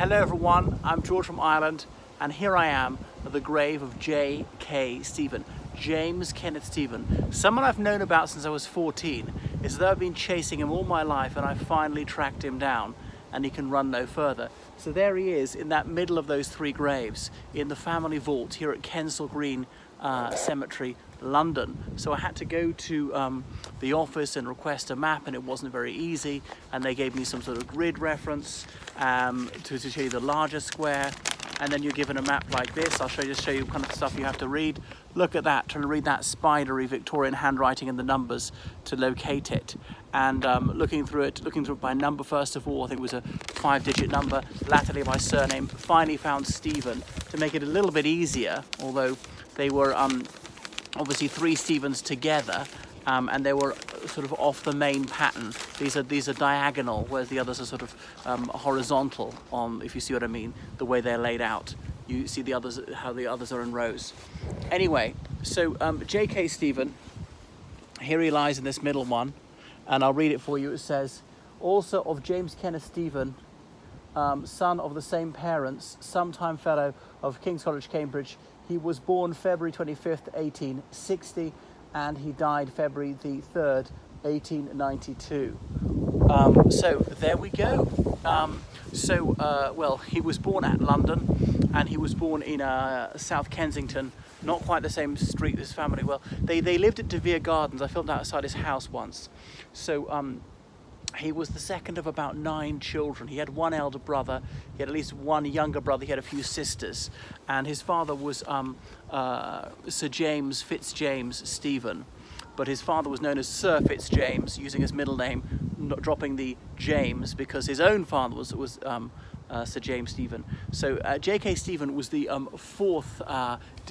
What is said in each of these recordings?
Hello everyone, I'm George from Ireland, and here I am at the grave of J.K. Stephen, James Kenneth Stephen, someone I've known about since I was 14. It's as though I've been chasing him all my life and I finally tracked him down and he can run no further. So there he is in that middle of those three graves in the family vault here at Kensal Green Cemetery, London. So I had to go to the office and request a map, and it wasn't very easy, and they gave me some sort of grid reference to show you the larger square, and then you're given a map like this. I'll just show you kind of stuff you have to read. Look at that, trying to read that spidery Victorian handwriting and the numbers to locate it. And looking through it by number first of all. I think it was a 5-digit number, latterly by surname. Finally found Stephen to make it a little bit easier, although they were obviously three Stephens together, and they were sort of off the main pattern. These are diagonal, whereas the others are sort of horizontal, on, if you see what I mean, the way they're laid out. You see the others, how the others are in rows. Anyway, so J.K. Stephen, here he lies in this middle one, and I'll read it for you. It says, also of James Kenneth Stephen, son of the same parents, sometime fellow of King's College, Cambridge. He was born February 25th, 1860, and he died February the 3rd, 1892. So there we go. Well, he was born at London, and he was born in South Kensington, not quite the same street as his family. Well, they lived at De Vere Gardens. I filmed outside his house once. So he was the second of about 9 children. He had one elder brother, he had at least one younger brother, he had a few sisters, and his father was Sir James Fitzjames Stephen, but his father was known as Sir Fitzjames, using his middle name, not dropping the James, because his own father was Sir James Stephen. So J.K. Stephen was the fourth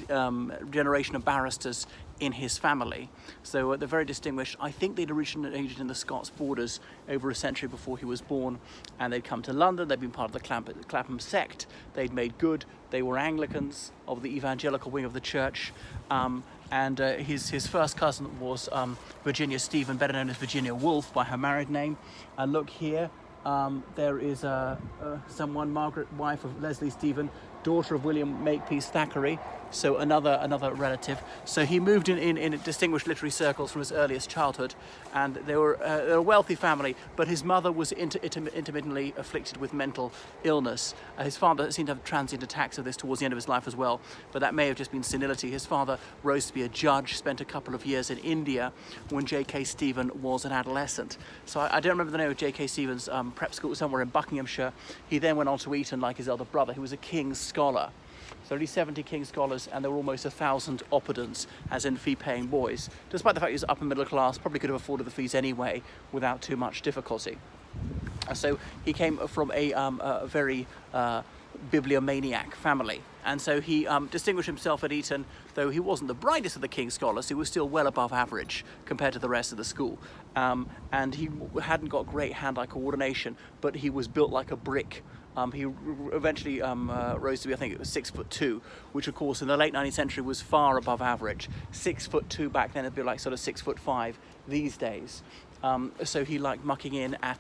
generation of barristers in his family. So they're very distinguished. I think they'd originated in the Scots borders over a century before he was born, and they'd come to London. They'd been part of the Clapham sect. They'd made good. They were Anglicans of the evangelical wing of the church. And his first cousin was Virginia Stephen, better known as Virginia Woolf by her married name. And look here, there is someone, Margaret, wife of Leslie Stephen, daughter of William Makepeace Thackeray, so another relative. So he moved in distinguished literary circles from his earliest childhood, and they were a wealthy family, but his mother was intermittently afflicted with mental illness. His father seemed to have transient attacks of this towards the end of his life as well, but that may have just been senility. His father rose to be a judge, spent a couple of years in India when J.K. Stephen was an adolescent. So I don't remember the name of J.K. Stephen's prep school, somewhere in Buckinghamshire. He then went on to Eton like his elder brother. He was a King's Scholar. So only 70 King's Scholars, and there were almost 1,000 oppidans, as in fee-paying boys. Despite the fact he was upper middle class, probably could have afforded the fees anyway without too much difficulty. So he came from a very bibliomaniac family, and so he distinguished himself at Eton. Though he wasn't the brightest of the King's Scholars, he was still well above average compared to the rest of the school, and he hadn't got great hand-eye coordination, but he was built like a brick. He eventually rose to be, I think it was 6'2", which of course in the late 19th century was far above average. 6'2" back then, it'd be like sort of 6'5" these days. So he liked mucking in at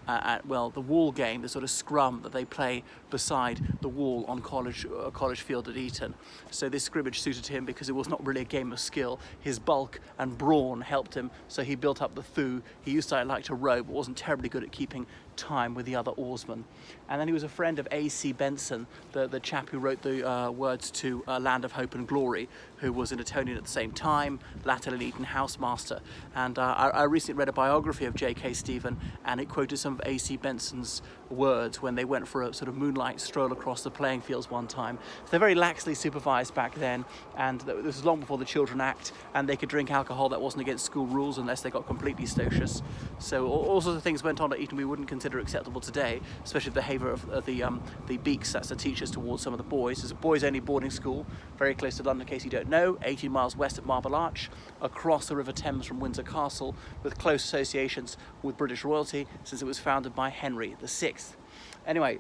the wall game, the sort of scrum that they play beside the wall on college field at Eton. So this scrimmage suited him because it was not really a game of skill. His bulk and brawn helped him, so he built up the thew. He used to like to row, but wasn't terribly good at keeping time with the other oarsmen. And then he was a friend of A.C. Benson, the chap who wrote the words to Land of Hope and Glory, who was an Etonian at the same time, latterly Eton housemaster. And I recently read a biography of J.K. Stephen, and it quoted some of A.C. Benson's words when they went for a sort of moonlight stroll across the playing fields one time. So they're very laxly supervised back then, and this was long before the Children Act, and they could drink alcohol that wasn't against school rules unless they got completely stocious. So all sorts of things went on at Eton we wouldn't consider acceptable today, especially the behaviour of the beaks, that's the teachers, towards some of the boys. It's a boys-only boarding school, very close to London, in case you don't know, 18 miles west of Marble Arch, across the River Thames from Windsor Castle, with close associations with British royalty since it was founded by Henry VI. Anyway,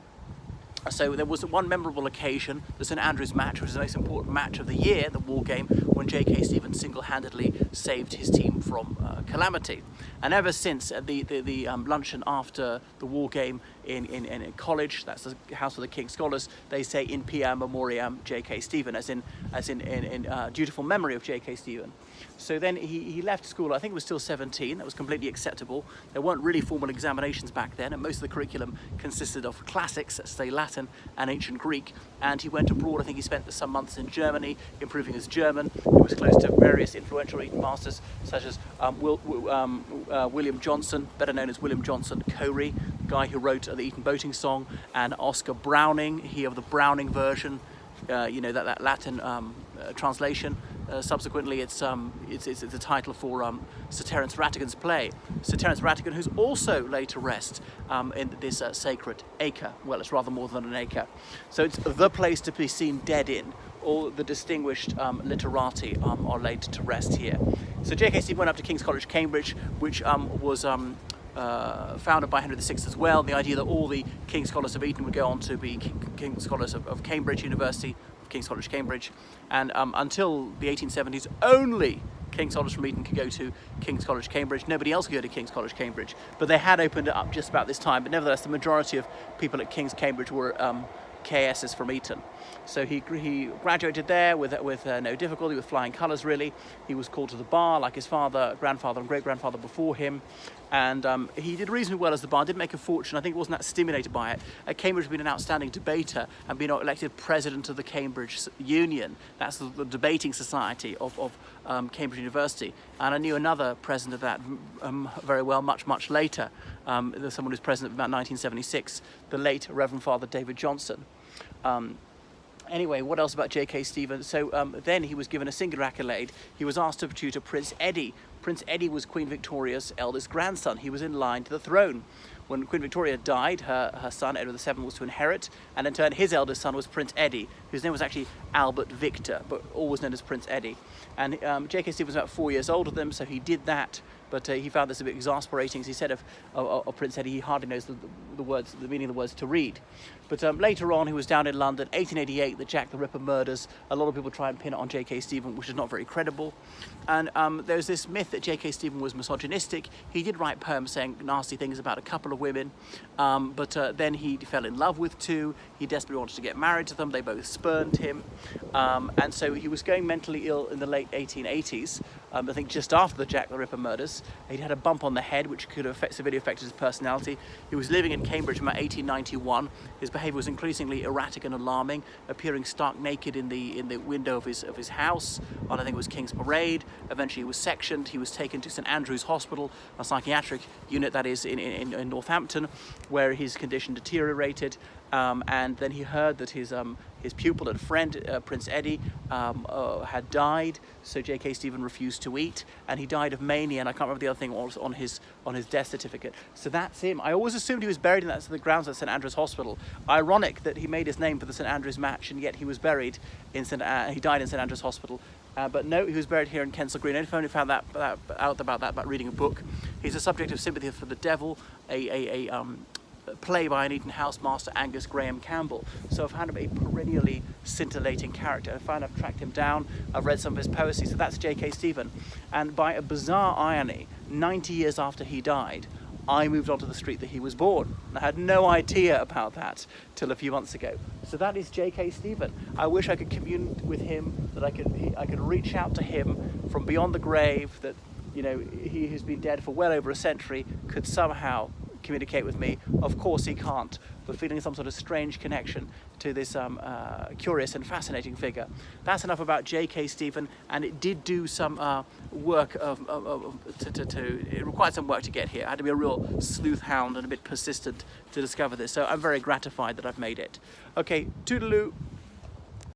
so there was one memorable occasion, the St Andrews match, which was the most important match of the year, the war game, when J.K. Stephen single-handedly saved his team from calamity. And ever since at the luncheon after the war game in college, that's the House of the King's Scholars, they say in pia memoriam J.K. Stephen, as in dutiful memory of J.K. Stephen. So then he left school, I think it was still 17, that was completely acceptable. There weren't really formal examinations back then, and most of the curriculum consisted of classics, say Latin and ancient Greek, and he went abroad. I think he spent some months in Germany improving his German. He was close to various influential Eton masters, such as William Johnson, better known as William Johnson Cory, the guy who wrote the Eton Boating Song, and Oscar Browning, he of the Browning version, that Latin translation. Subsequently, it's the title for Sir Terence Rattigan's play. Sir Terence Rattigan, who's also laid to rest in this sacred acre. Well, it's rather more than an acre. So it's the place to be seen dead in. All the distinguished literati are laid to rest here. So J.K. Stephen went up to King's College, Cambridge, which was founded by Henry VI as well. The idea that all the King's Scholars of Eton would go on to be King's Scholars of Cambridge University, King's College, Cambridge, and until the 1870s, only King's Scholars from Eton could go to King's College, Cambridge. Nobody else could go to King's College, Cambridge, but they had opened it up just about this time. But nevertheless, the majority of people at King's Cambridge were KSs from Eton. So he graduated there with no difficulty, with flying colours really. He was called to the bar like his father, grandfather and great-grandfather before him, and he did reasonably well as the bar, didn't make a fortune. I think he wasn't that stimulated by it. At Cambridge, had been an outstanding debater and been elected president of the Cambridge Union. That's the debating society of Cambridge University. And I knew another president of that very well much later. There's someone who's president of about 1976, the late Reverend Father David Johnson. Anyway, what else about J.K. Stephen? So then he was given a singular accolade. He was asked to tutor Prince Eddie. Prince Eddie was Queen Victoria's eldest grandson. He was in line to the throne. When Queen Victoria died, her son, Edward VII, was to inherit, and in turn his eldest son was Prince Eddie, whose name was actually Albert Victor, but always known as Prince Eddie. And J.K. Stephen was about 4 years older than him, so he did that, but he found this a bit exasperating. As he said of Prince Eddie, he hardly knows the words, the meaning of the words to read. But later on, he was down in London, 1888, the Jack the Ripper murders. A lot of people try and pin it on J.K. Stephen, which is not very credible. And there's this myth that J.K. Stephen was misogynistic. He did write poems saying nasty things about a couple of women, but then he fell in love with two. He desperately wanted to get married to them. They both spurned him. And so he was going mentally ill in the late 1880s, I think just after the Jack the Ripper murders. He'd had a bump on the head, which could have severely affected his personality. He was living in Cambridge in about 1891. His behaviour was increasingly erratic and alarming, appearing stark naked in the window of his house on, I think it was King's Parade. Eventually he was sectioned. He was taken to St Andrew's Hospital, a psychiatric unit that is in Northampton, where his condition deteriorated. And then he heard that his pupil and friend, Prince Eddie, had died, so J.K. Stephen refused to eat, and he died of mania, and I can't remember the other thing was on his death certificate. So that's him. I always assumed he was buried in the grounds at St Andrew's Hospital. Ironic that he made his name for the St Andrew's match, and yet he was buried in he died in St Andrew's Hospital. But no, he was buried here in Kensal Green. I only found out about that by reading a book. He's a subject of Sympathy for the Devil, a play by an Eton housemaster, Angus Graham Campbell. So I've found him a perennially scintillating character. I've tracked him down. I've read some of his poetry. So that's J.K. Stephen. And by a bizarre irony, 90 years after he died, I moved onto the street that he was born. I had no idea about that till a few months ago. So that is J.K. Stephen. I wish I could commune with him, that I could reach out to him from beyond the grave, that, you know, he who's been dead for well over a century could somehow communicate with me. Of course he can't, but feeling some sort of strange connection to this curious and fascinating figure. That's enough about J.K. Stephen, and it did do some work it required some work to get here. I had to be a real sleuth hound and a bit persistent to discover this, so I'm very gratified that I've made it. Okay, toodaloo.